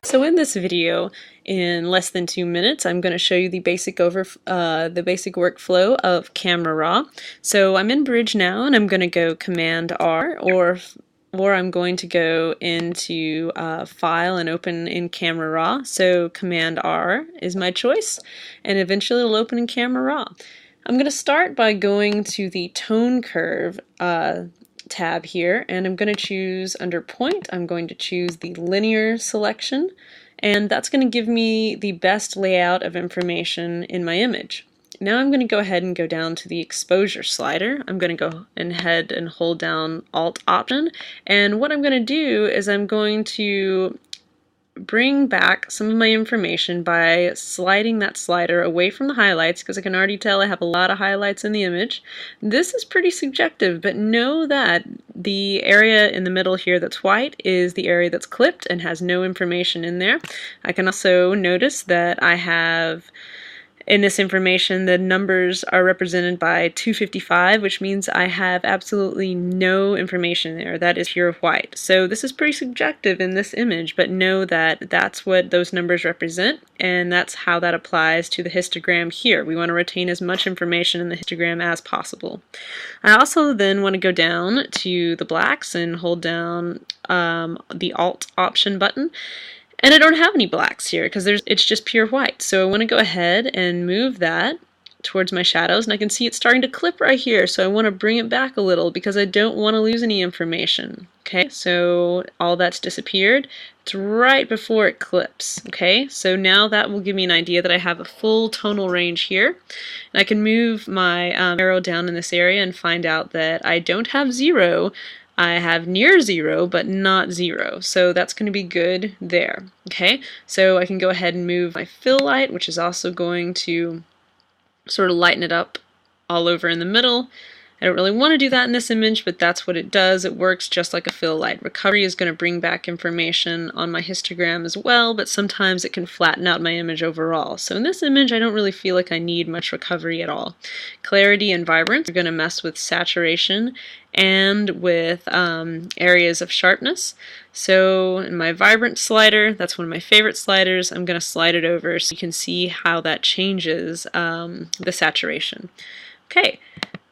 So in this video, in less than 2 minutes, I'm going to show you the basic workflow of Camera Raw. So I'm in Bridge now, and I'm going to go Command R, or I'm going to go into File and open in Camera Raw. So Command R is my choice, and eventually it'll open in Camera Raw. I'm going to start by going to the Tone Curve tab here, and I'm going to choose under Point, I'm going to choose the linear selection, and that's going to give me the best layout of information in my image. Now I'm going to go ahead and go down to the exposure slider. I'm going to go ahead and hold down Alt Option, and what I'm going to do is I'm going to bring back some of my information by sliding that slider away from the highlights, because I can already tell I have a lot of highlights in the image. This is pretty subjective, but know that the area in the middle here that's white is the area that's clipped and has no information in there. I can also notice that I have in this information the numbers are represented by 255, which means I have absolutely no information there. That is pure white. So this is pretty subjective in this image, but know that that's what those numbers represent, and that's how that applies to the histogram here. We want to retain as much information in the histogram as possible. I also then want to go down to the blacks and hold down the Alt Option button. And I don't have any blacks here because it's just pure white. So I want to go ahead and move that towards my shadows, and I can see it's starting to clip right here. So I want to bring it back a little because I don't want to lose any information. Okay, so all that's disappeared. It's right before it clips. Okay, so now that will give me an idea that I have a full tonal range here. And I can move my arrow down in this area and find out that I don't have 0. I have near 0, but not 0, so that's going to be good there. Okay, so I can go ahead and move my fill light, which is also going to sort of lighten it up all over in the middle. I don't really want to do that in this image, but that's what it does. It works just like a fill light. Recovery is going to bring back information on my histogram as well, but sometimes it can flatten out my image overall. So in this image, I don't really feel like I need much recovery at all. Clarity and vibrance are going to mess with saturation and with areas of sharpness. So in my vibrant slider, that's one of my favorite sliders, I'm going to slide it over so you can see how that changes the saturation. Okay.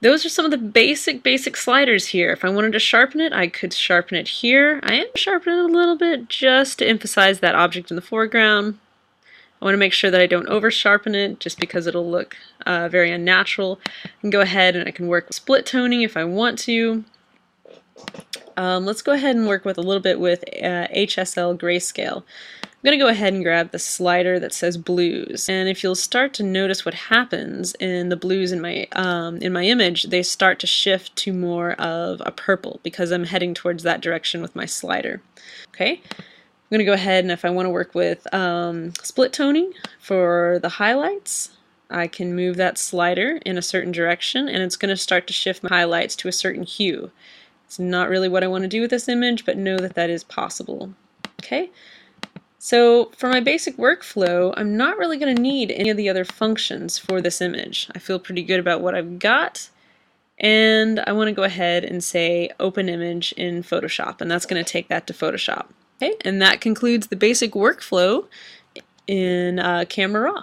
Those are some of the basic sliders here. If I wanted to sharpen it, I could sharpen it here. I am sharpening it a little bit just to emphasize that object in the foreground. I want to make sure that I don't over sharpen it just because it'll look very unnatural. I can go ahead and I can work with split toning if I want to. Let's go ahead and work with a little bit with HSL grayscale. I'm going to go ahead and grab the slider that says blues, and if you'll start to notice what happens in the blues in my image, they start to shift to more of a purple because I'm heading towards that direction with my slider. Okay, I'm going to go ahead, and if I want to work with split toning for the highlights, I can move that slider in a certain direction, and it's going to start to shift my highlights to a certain hue. It's not really what I want to do with this image, but know that that is possible. Okay. So for my basic workflow, I'm not really going to need any of the other functions for this image. I feel pretty good about what I've got, and I want to go ahead and say Open Image in Photoshop, and that's going to take that to Photoshop. Okay, and that concludes the basic workflow in Camera Raw.